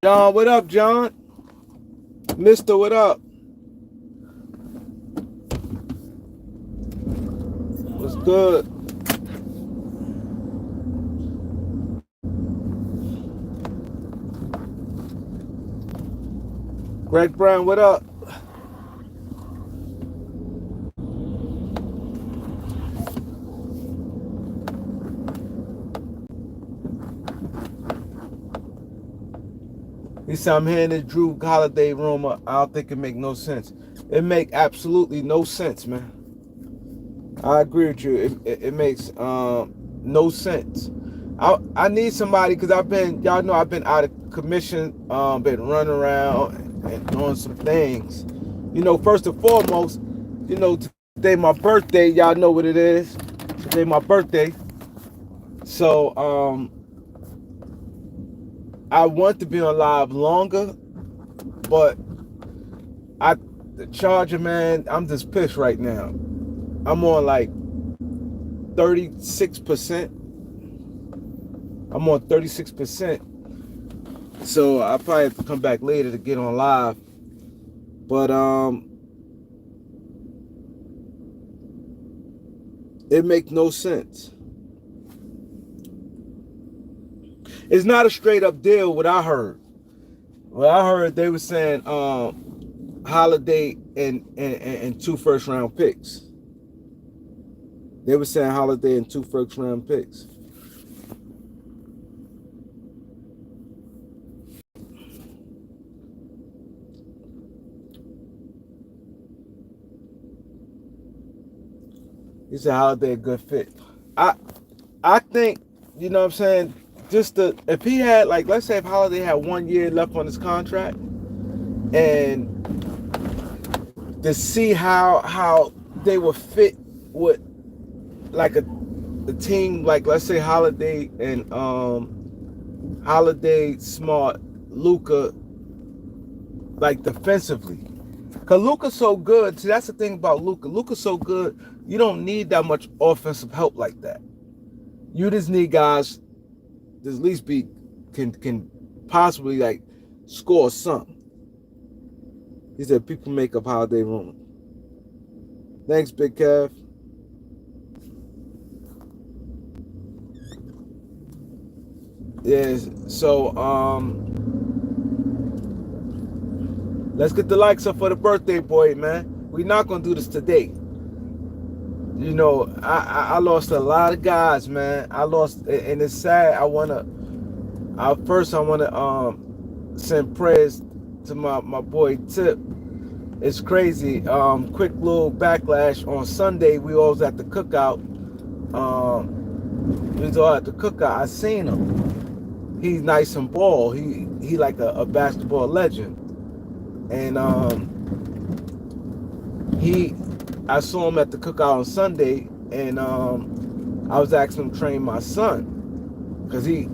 John, what up, John? Mister, what up? What's good? Greg Brown, what up? He said, I'm hearing this Drew Holiday rumor. I don't think it make no sense. It make absolutely no sense, man. I agree with you. It makes no sense. I need somebody because y'all know I've been out of commission, been running around and doing some things. First and foremost, today my birthday. Y'all know what it is. Today my birthday. So I want to be on live longer, but the charger, man, I'm just pissed right now. I'm on like 36%. I'm on 36%. So I probably have to come back later to get on live. But it makes no sense. It's not a straight up deal. What I heard, they were saying Holiday and two first round picks. They were saying Holiday and two first round picks. He said Holiday a good fit. I I think, you know what I'm saying, if he had, like, let's say if Holiday had 1 year left on his contract, and to see how they would fit with like a team, like, let's say Holiday and Holiday, Smart, Luka, like, defensively. Cause Luka's so good. See, that's the thing about Luka. Luka's so good, you don't need that much offensive help like that. You just need guys that at least can possibly, like, score something. He said people make up Holiday room. Thanks, Big Kev. Yes. So let's get the likes up for the birthday boy, man. We're not gonna do this today. I lost a lot of guys, man. I lost, and it's sad. I wanna send prayers to my boy Tip. It's crazy. Quick little backlash on Sunday. We all was at the cookout. We was all at the cookout. I seen him. He's nice and ball. He like a basketball legend. And I saw him at the cookout on Sunday, and I was asking him to train my son because he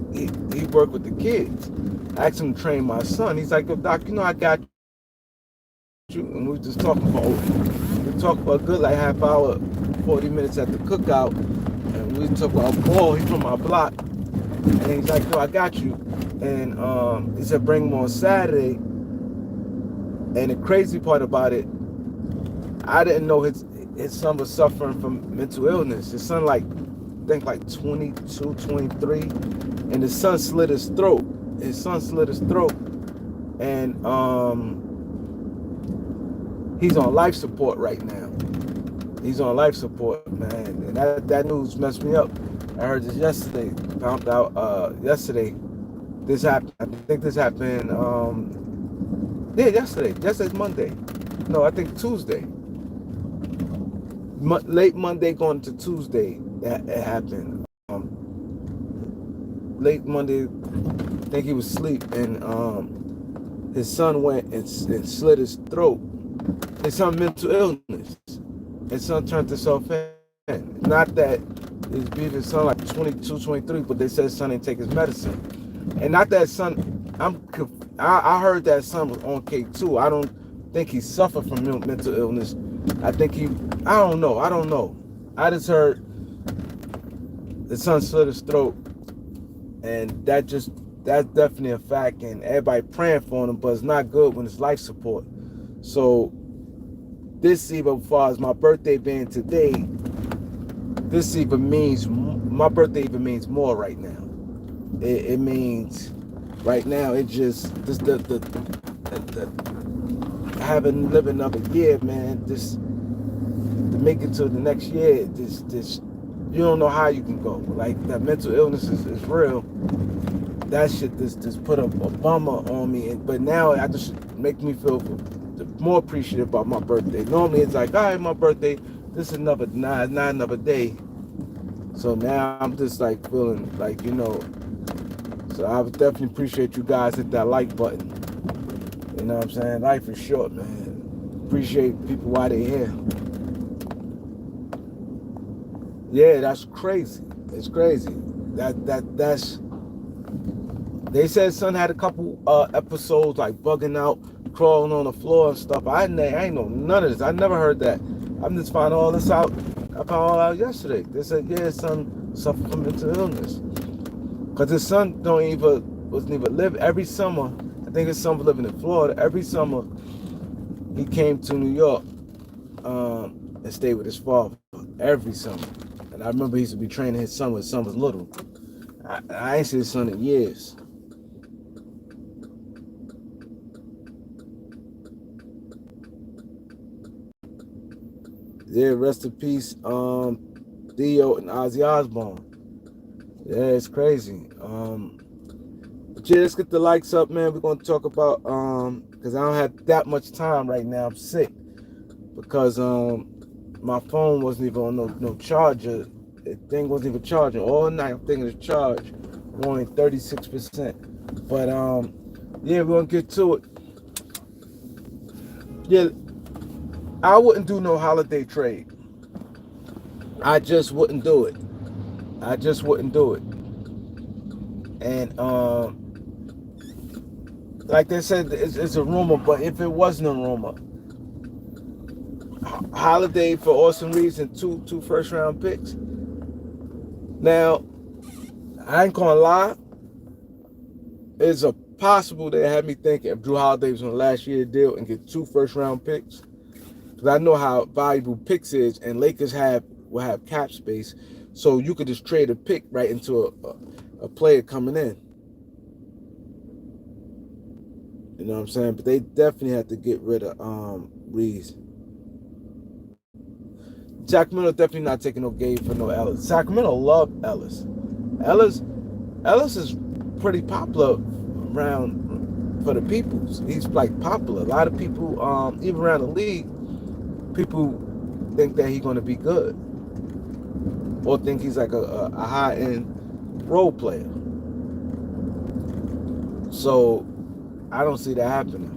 worked with the kids. I asked him to train my son. He's like, "Yo, Doc, I got you." And we just talked for a good like half hour, 40 minutes at the cookout, and we talked about ball. He's from my block, and he's like, "Yo, I got you." And he said, "Bring him on Saturday." And the crazy part about it, I didn't know his son was suffering from mental illness. His son, like, I think like 22, 23, and his son slit his throat. And he's on life support right now. He's on life support, man. And that news messed me up. I heard this yesterday. Found out yesterday. This happened. I think this happened. Yeah, yesterday. Yesterday's Monday. No, I think Tuesday. Late Monday going to Tuesday, that it happened. Late Monday, I think he was asleep, and his son went and slit his throat. His son mental illness. His son turned himself in. Not that his beat his son like 22, 23, but they said his son didn't take his medicine. And not that son, I heard that son was on K2. I don't think he suffered from mental illness. I think I don't know. I just heard the son slit his throat, and that just that's definitely a fact, and everybody praying for him, but it's not good when it's life support. So this even, as far as my birthday being today, this even means my birthday even means more right now. It means right now it just this the having lived another year, man. Just to make it to the next year, this you don't know how you can go. Like that mental illness is real. That shit just put a bummer on me. But now I just make me feel more appreciative about my birthday. Normally it's like, all right, my birthday, this is another not another day. So now I'm just like feeling like, so I would definitely appreciate you guys hit that like button. You know what I'm saying? Life is short, man. Appreciate people while they're here. Yeah, that's crazy. It's crazy. That's they said son had a couple episodes like bugging out, crawling on the floor and stuff. I ain't know none of this. I never heard that. I'm just finding all this out. I found all out yesterday. They said, yeah, his son suffered from mental illness. Cause his son wasn't even live every summer. I think his son was living in Florida. Every summer he came to New York and stayed with his father every summer. And I remember he used to be training his son when his son was little. I ain't seen his son in years. Yeah, rest in peace, Theo and Ozzy Osbourne. Yeah, it's crazy. But yeah, let's get the likes up, man. We're gonna talk about because I don't have that much time right now. I'm sick because my phone wasn't even on no charger. The thing wasn't even charging all night. I'm thinking it's charged. I'm only 36%. But yeah, we're gonna get to it. Yeah, I wouldn't do no holiday trade. I just wouldn't do it. I just wouldn't do it. And like they said, it's a rumor, but if it wasn't a rumor, holiday for Austin Reeves and two first round picks. Now, I ain't gonna lie, it's a possible they had me thinking if Drew Holiday was on the last year deal and get 2 first round picks. Because I know how valuable picks is, and Lakers will have cap space, so you could just trade a pick right into a player coming in. You know what I'm saying? But they definitely have to get rid of Reeves. Sacramento definitely not taking no game for no Ellis. Sacramento love Ellis. Ellis is pretty popular around for the people. He's like popular. A lot of people, even around the league, people think that he's going to be good, or think he's like a high-end role player. So I don't see that happening.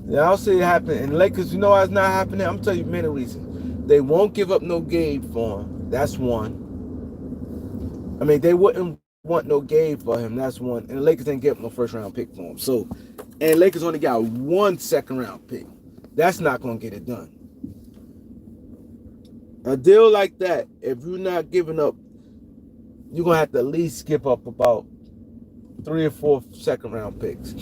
Yeah, I don't see it happening. And Lakers, you know why it's not happening? I'm telling you many reasons. They won't give up no Gabe for him. That's one. I mean, they wouldn't want no Gabe for him. That's one. And the Lakers didn't give up no first round pick for him. So, and Lakers only got 1 second round pick. That's not going to get it done. A deal like that, if you're not giving up, you're going to have to at least give up about 3 or 4 second round picks.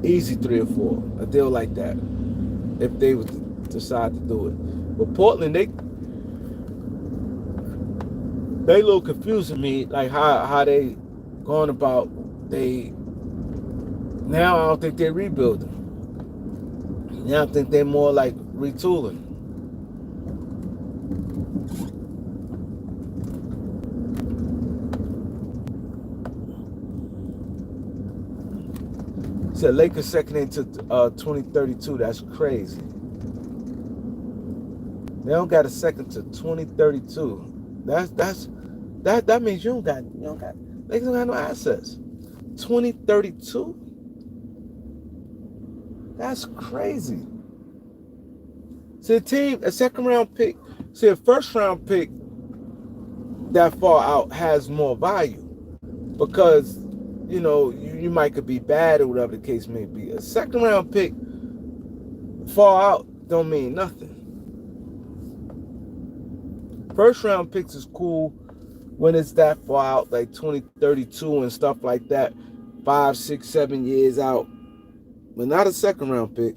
Easy 3 or 4. A deal like that. If they would decide to do it. But Portland, they a little confusing me, like how they going about they now. I don't think they're rebuilding. Now I think they're more like retooling. Said Lakers second into 2032. That's crazy. They don't got a second to 2032. That means you don't got Lakers don't have no assets. 2032? That's crazy. See, a second round pick, see, a first round pick that far out has more value because, you might could be bad or whatever the case may be. A second round pick far out don't mean nothing. First round picks is cool when it's that far out, like 2032 and stuff like that, 5, 6, 7 years out, but not a second round pick.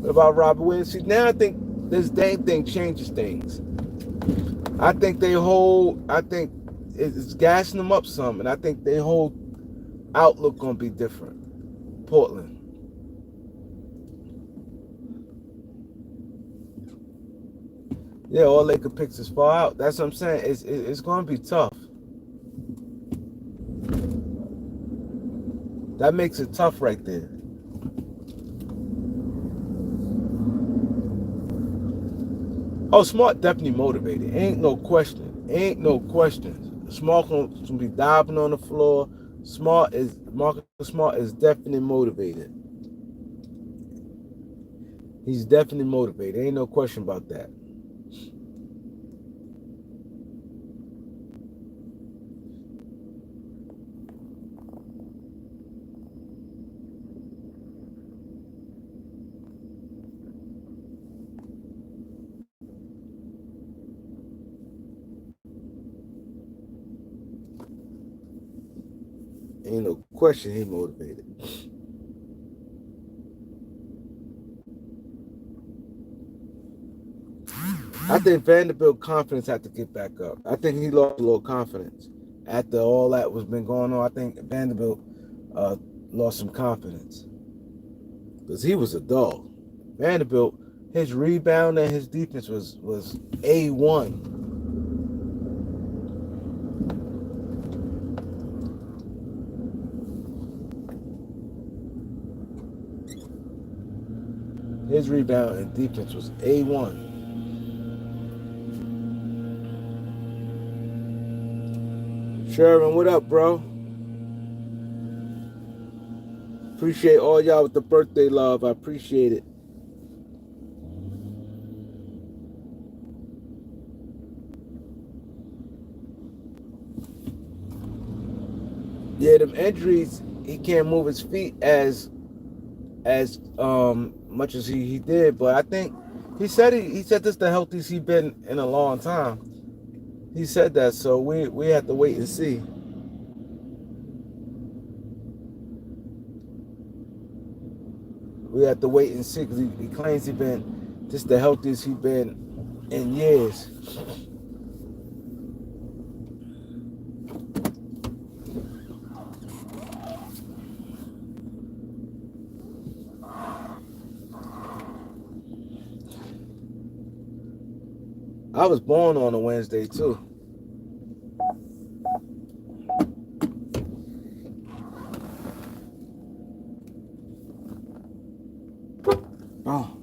What about Robert Williams? See, now I think this dang thing changes things. I think it's gassing them up some, and I think their whole outlook gonna be different. Portland. Yeah, all Laker picks is far out. That's what I'm saying. It's gonna be tough. That makes it tough right there. Oh, Smart definitely motivated. Ain't no question. Ain't no question. Smart gonna be diving on the floor. Marcus Smart is definitely motivated. He's definitely motivated. Ain't no question about that. Ain't no question he motivated. I think Vanderbilt confidence had to get back up. I think he lost a little confidence after all that was been going on. I think Vanderbilt lost some confidence because he was a dog. Vanderbilt, his rebound and his defense was A1. His rebound and defense was A1. Sherman, what up, bro? Appreciate all y'all with the birthday love. I appreciate it. Yeah, them injuries, he can't move his feet as much as he did, but I think he said this the healthiest he's been in a long time. He said that, so we have to wait and see. We have to wait and see because he claims he's been just the healthiest he's been in years. I was born on a Wednesday too. Oh.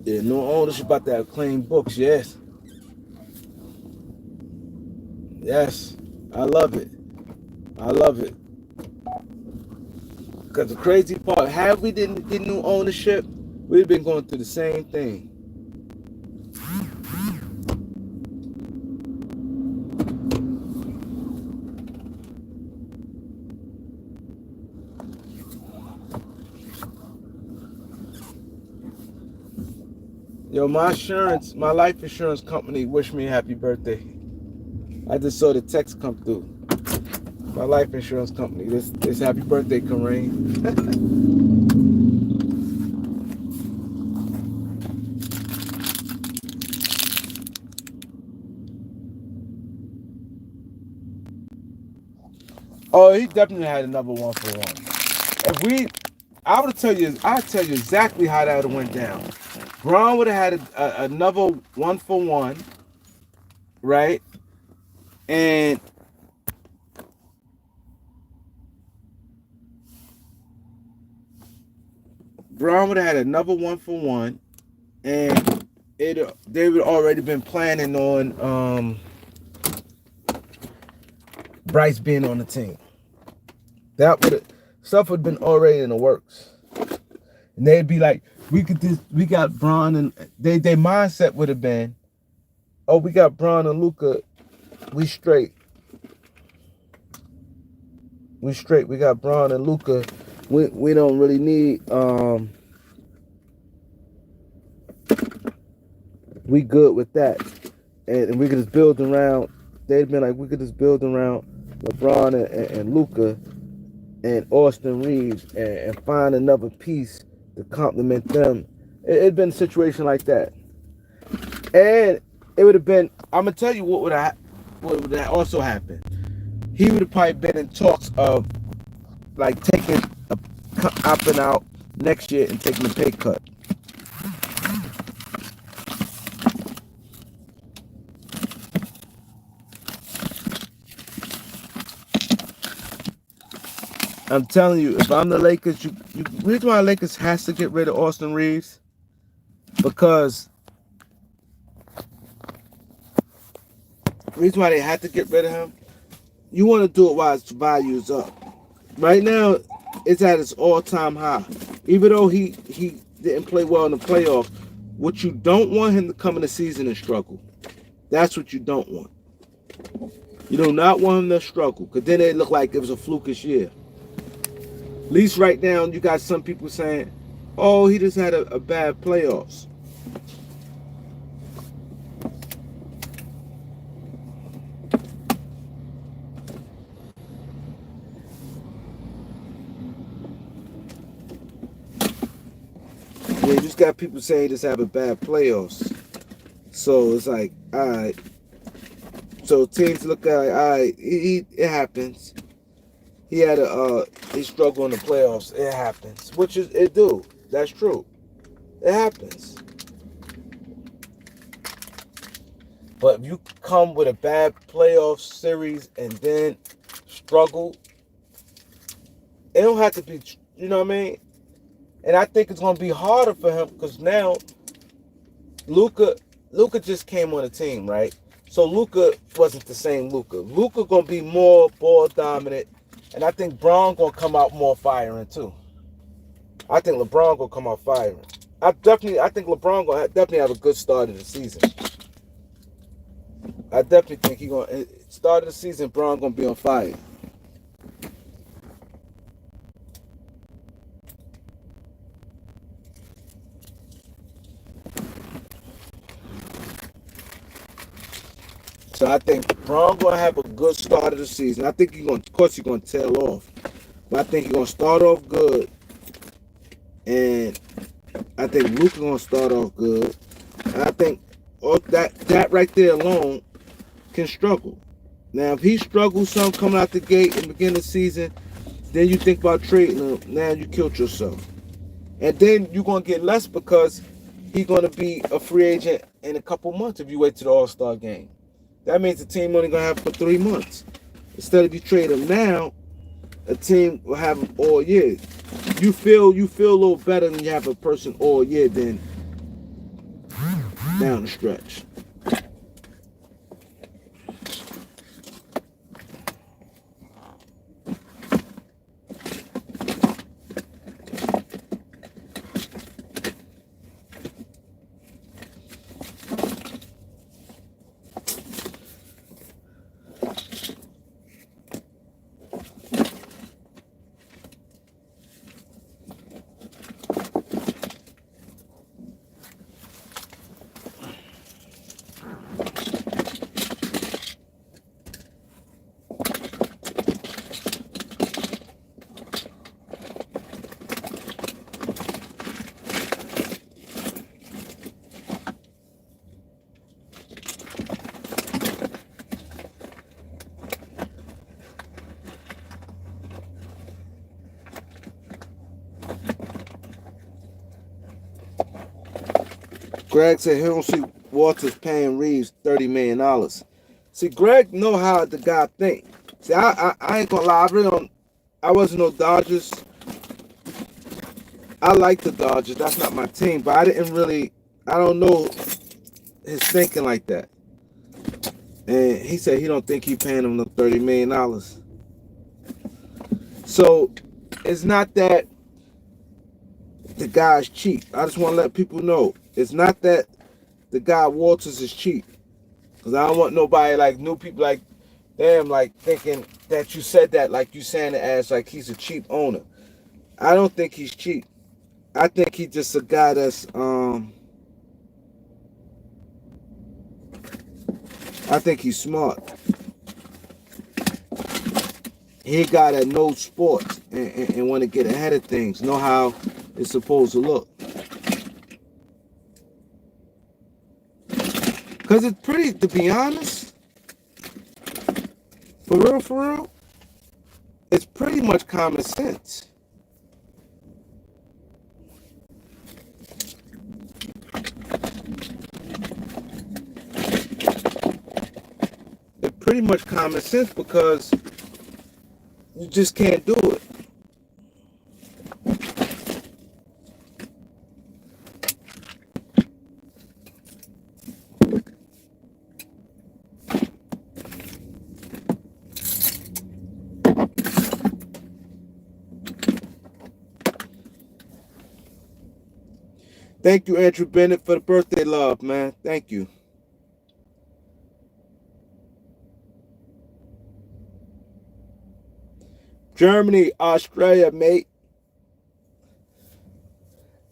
Yeah, no ownership about that claim books, yes. Yes. I love it. I love it. Because the crazy part, had we didn't get new ownership, we'd been going through the same thing. Yo, my life insurance company wished me a happy birthday. I just saw the text come through. My life insurance company. This happy birthday, Kareem. Oh, he definitely had another 1-for-1. I'd tell you exactly how that went down. Braun would have had another 1-for-1, right? And Brown would have had another 1-for-1, and they would already been planning on Bryce being on the team. That would stuff would have been already in the works, and they'd be like, we got Braun, and their mindset would have been, oh, we got Braun and Luka, we straight. We straight. We got Braun and Luka. We don't really need we good with that. And we could just build around, they'd been like, we could just build around LeBron and Luka and Austin Reeves and find another piece to complement them. It'd been a situation like that. And it would have been, I'm gonna tell you what would have also happened. He would have probably been in talks of like taking opting out next year and taking a pay cut. I'm telling you, if I'm the Lakers, reason why the Lakers has to get rid of Austin Reeves, because reason why they had to get rid of him, you want to do it while its value is up. Right now, it's at its all-time high. Even though he didn't play well in the playoffs, what you don't want him to come in the season and struggle. That's what you don't want. You do not want him to struggle, because then it look like it was a flukish year. At least right now, you got some people saying, oh, he just had a bad playoffs. Yeah, you just got people saying he just have a bad playoffs. So it's like, all right. So teams look at, all right, it happens. He had he struggled in the playoffs. It happens, which is it do. That's true. It happens. But if you come with a bad playoff series and then struggle, it don't have to be. You know what I mean? And I think it's gonna be harder for him because now Luka just came on the team, right? So Luka wasn't the same Luka. Luka gonna be more ball dominant. And I think Braun gonna come out more firing too. I think LeBron gonna come out firing. I think LeBron gonna definitely have a good start of the season. I definitely think he gonna start of the season. Braun gonna be on fire. So I think Braun gonna have a good start of the season. I think of course he's gonna tail off, but I think he's gonna start off good, and I think Luka gonna start off good. And I think that right there alone can struggle. Now if he struggles some coming out the gate and begin the season, then you think about trading him. Now you killed yourself, and then you're gonna get less because he's gonna be a free agent in a couple months if you wait to the All-Star game. That means the team only gonna have him for 3 months. Instead of you trade him now, a team will have him all year. You feel a little better when you have a person all year than down the stretch. Greg said he don't see Walters paying Reeves $30 million. See, Greg know how the guy think. See, I ain't gonna lie, I wasn't no Dodgers. I like the Dodgers. That's not my team, but I didn't really. I don't know his thinking like that. And he said he don't think he paying him the $30 million. So it's not that the guy's cheap. I just want to let people know it's not that the guy Walters is cheap. Cause I don't want nobody like new people like damn like thinking that you said that like you saying it as like he's a cheap owner. I don't think he's cheap. I think he's just a guy that's I think he's smart. He a guy that knows sports and want to get ahead of things, know how it's supposed to look. Cause it's pretty, to be honest, for real, it's pretty much common sense. It's pretty much common sense because you just can't do it. Thank you, Andrew Bennett, for the birthday love, man. Thank you. Germany, Australia, mate.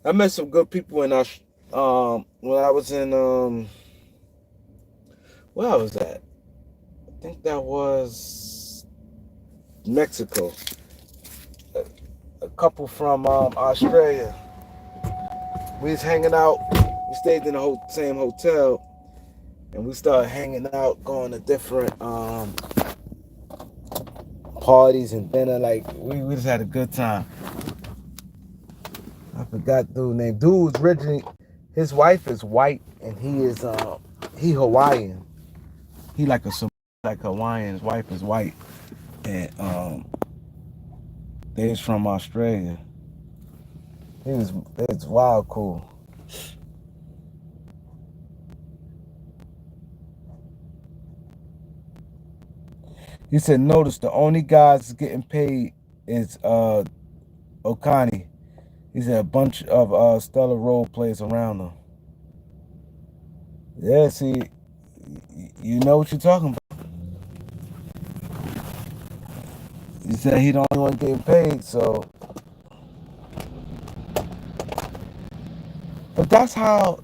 I met some good people in when I was in where I was at. I think that was Mexico. A couple from Australia. We was hanging out. We stayed in the same hotel, and we started hanging out, going to different parties and dinner. Like we just had a good time. I forgot dude name. Dude was originally, his wife is white and he Hawaiian. He like Hawaiian. His wife is white, and they was from Australia. It's wild cool. He said, notice the only guys getting paid is Okani. He said a bunch of stellar role players around him. Yeah, see, you know what you're talking about. He said he the only one getting paid, so. But that's how,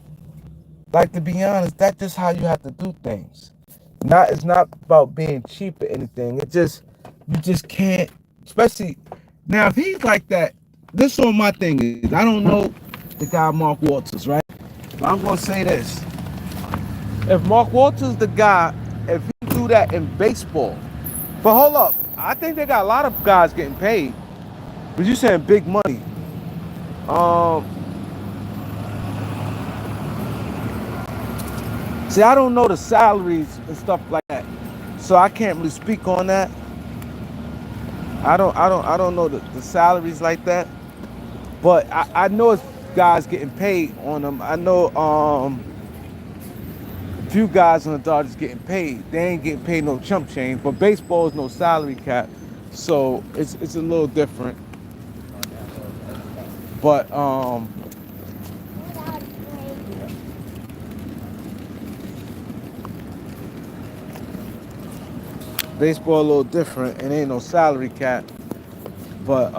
like, to be honest, that's just how you have to do things. It's not about being cheap or anything. You just can't, especially now if he's like that. This is what my thing is. I don't know the guy Mark Walters, right? But I'm gonna say this: if Mark Walters the guy, if he do that in baseball, but hold up, I think they got a lot of guys getting paid. But you saying big money? See, I don't know the salaries and stuff like that, so I can't really speak on that. I don't know the salaries like that, but I know it's guys getting paid on them. I know a few guys on the Dodgers getting paid. They ain't getting paid no chump change, but baseball is no salary cap, so it's a little different. But baseball a little different, and ain't no salary cap. But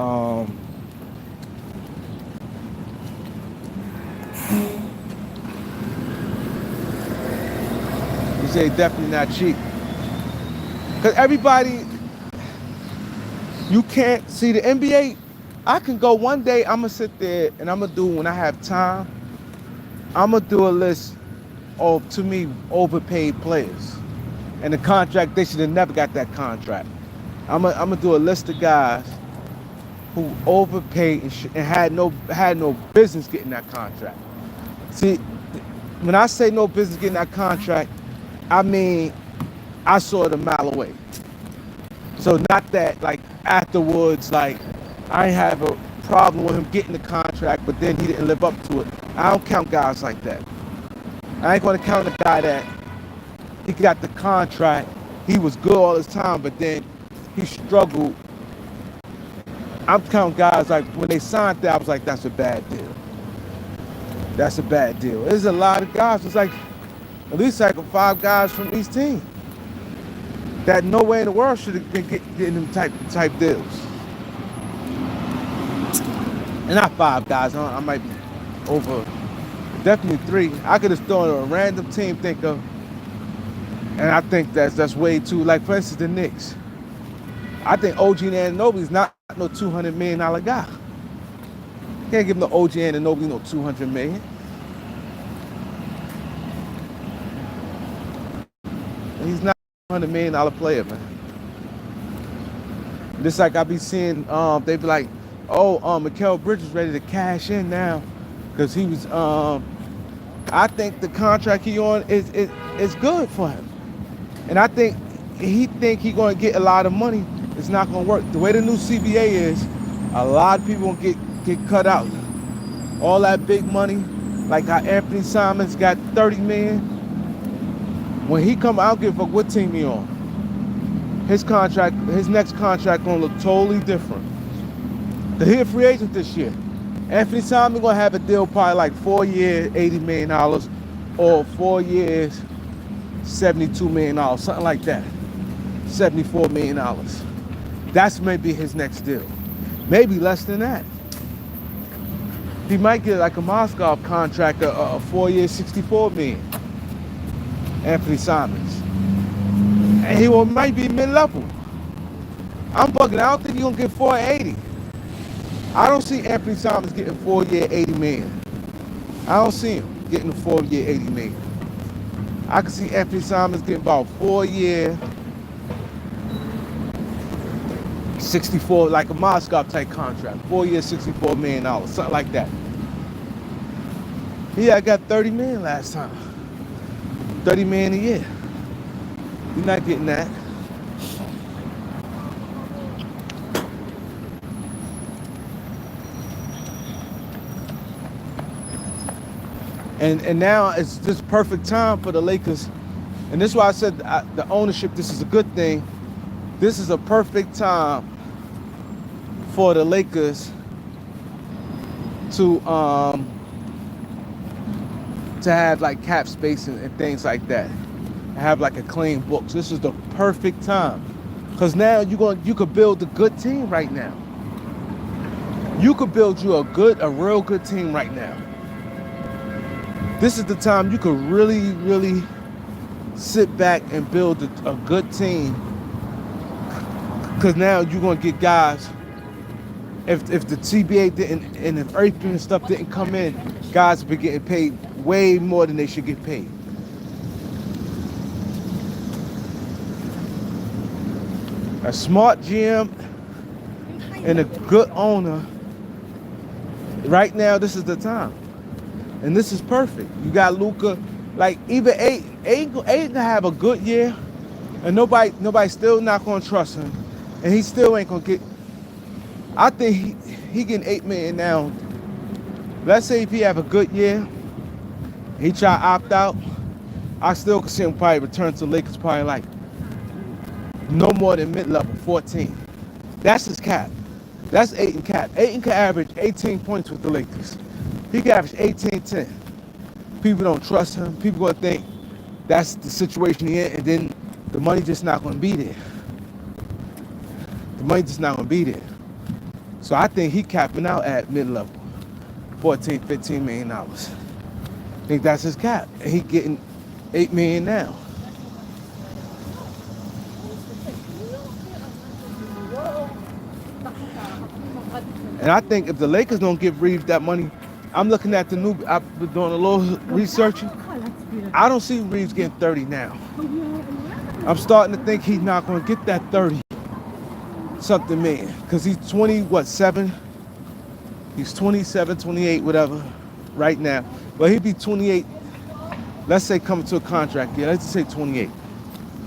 you say definitely not cheap. Cause everybody, you can't see the NBA. I can go one day. I'm gonna sit there and I'm gonna do when I have time. I'm gonna do a list of, to me, overpaid players, and the contract they should have never got that contract. I'm gonna do a list of guys who overpaid and had no business getting that contract. See, when I say no business getting that contract, I mean I saw it a mile away. So not that like afterwards, like I ain't have a problem with him getting the contract, but then he didn't live up to it. I don't count guys like that. I ain't gonna count a guy that he got the contract, he was good all his time, but then he struggled. I'm counting guys like when they signed that, I was like, that's a bad deal. That's a bad deal. There's a lot of guys. It's like at least like 5 guys from each team that no way in the world should have been getting them type deals. And not 5 guys. I might be over. Definitely 3. I could have thrown a random team thinker, and I think that's way too. Like for instance, the Knicks. I think OG Anunoby's not no $200 million guy. Can't give no OG Anunoby no $200 million. He's not a $100 million player, man. Just like I be seeing, they be like, oh, Mikal Bridges ready to cash in now, because he was. I think the contract he on is good for him, and I think he gonna get a lot of money. It's not gonna work. The way the new CBA is, a lot of people gonna get cut out. All that big money, like how Anthony Simons got $30 million. When he come, I don't give a fuck what team he on. His next contract gonna look totally different. He a free agent this year. Anthony Simons gonna have a deal probably like 4 years, $80 million, or 4 years, $72 million, something like that. $74 million. That's maybe his next deal. Maybe less than that. He might get like a Moscow contract, a 4 year, $64 million. Anthony Simons. And he might be mid-level. I'm bugging. I don't think he's gonna get 480. I don't see Anthony Simons getting 4 year, $80 million. I don't see him getting a 4 year, $80 million. I can see Anthony Simons getting about 4 year, 64, like a Moscow type contract. 4 years, $64 million, something like that. Yeah, I got 30 million last time. 30 million a year. You're not getting that. And now it's just perfect time for the Lakers. And this is why I said the ownership, this is a good thing. This is a perfect time for the Lakers to have like cap space and things like that. Have like a clean books. This is the perfect time. Because now you could build a good team right now. You could build you a real good team right now. This is the time you could really, really sit back and build a good team. Because now you're going to get guys, if the CBA didn't, and if everything and stuff didn't come in, guys will be getting paid way more than they should get paid. A smart GM and a good owner, right now this is the time. And this is perfect. You got Luka, like even Aiden gonna have a good year, and nobody still not gonna trust him, and he still ain't gonna get. I think he getting $8 million now. Let's say if he have a good year, he try to opt out, I still could see him probably return to the Lakers probably like no more than mid-level, 14. That's his cap. That's Aiden cap. Aiden can average 18 points with the Lakers. He can average 18-10. People don't trust him. People gonna think that's the situation he in, and then the money just not gonna be there. The money just not gonna be there. So I think he capping out at mid-level, $14, $15 million. I think that's his cap, and he getting $8 million now. And I think if the Lakers don't give Reeves that money, I'm looking at the new, I've been doing a little researching. I don't see Reeves getting 30 now. I'm starting to think he's not going to get that 30 something million, because he's 7? He's 27, 28, whatever, right now. Well, he'd be 28, let's say coming to a contract, yeah, let's just say 28,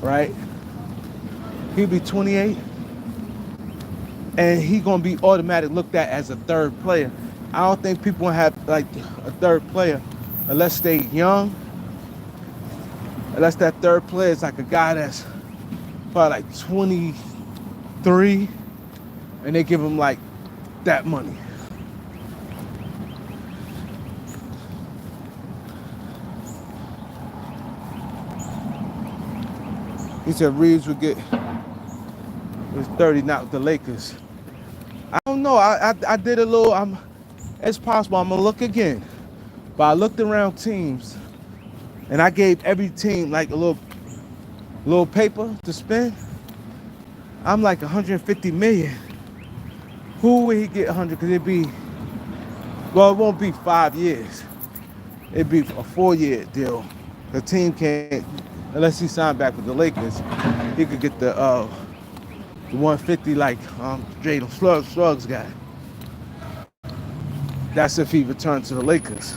right? He'd be 28. and he gonna be automatic looked at as a third player. I don't think people have like a third player unless they young, unless that third player is like a guy that's probably like 23 and they give him like that money. He said Reeves would get his 30 not with the Lakers. I don't know. I did a little. It's possible. I'm gonna look again. But I looked around teams, and I gave every team like a little paper to spend. I'm like 150 million. Who would he get 100? Because it'd be, well, it won't be 5 years. It'd be a 4-year deal. The team can't, unless he signed back with the Lakers, he could get the 150 like Jalen Slugs got. That's if he returned to the Lakers.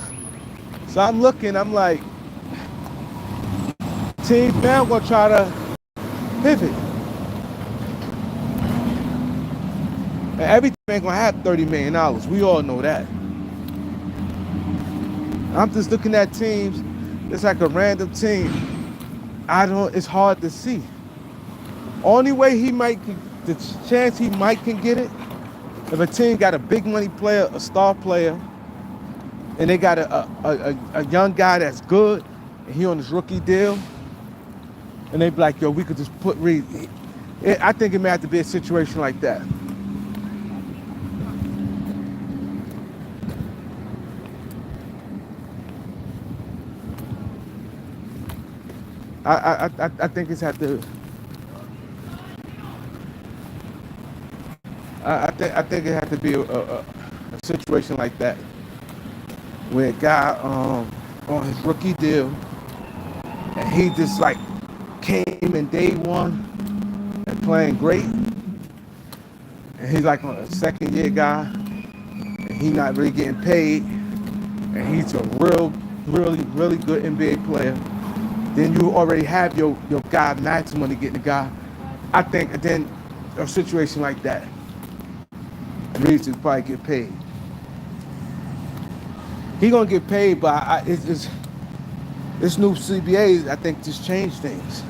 So I'm looking, I'm like, team now gonna try to pivot. And every team ain't gonna have $30 million. We all know that. I'm just looking at teams, it's like a random team. It's hard to see. Only way he might, the chance he might can get it, if a team got a big money player, a star player, and they got a young guy that's good, and he on his rookie deal, and they be like, yo, we could just put Reeves. I think it may have to be a situation like that. I think it's have to. I think it had to be a situation like that, where a guy on his rookie deal, and he just like came in day one and playing great, and he's like a second year guy, and he not really getting paid, and he's a really good NBA player. Then you already have your guy maximum to get the guy. I think then a situation like that, Reeves will probably get paid. He gonna get paid, but it's this new CBA, I think, just changed things.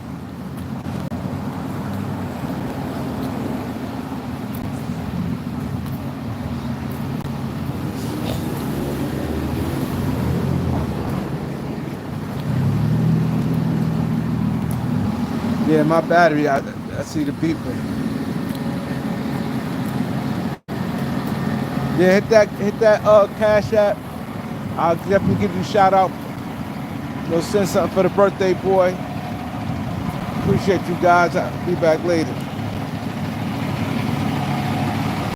Yeah, my battery, I see the beeping. Yeah, hit that Cash App. I'll definitely give you a shout out. You'll send something for the birthday boy. Appreciate you guys. I'll be back later.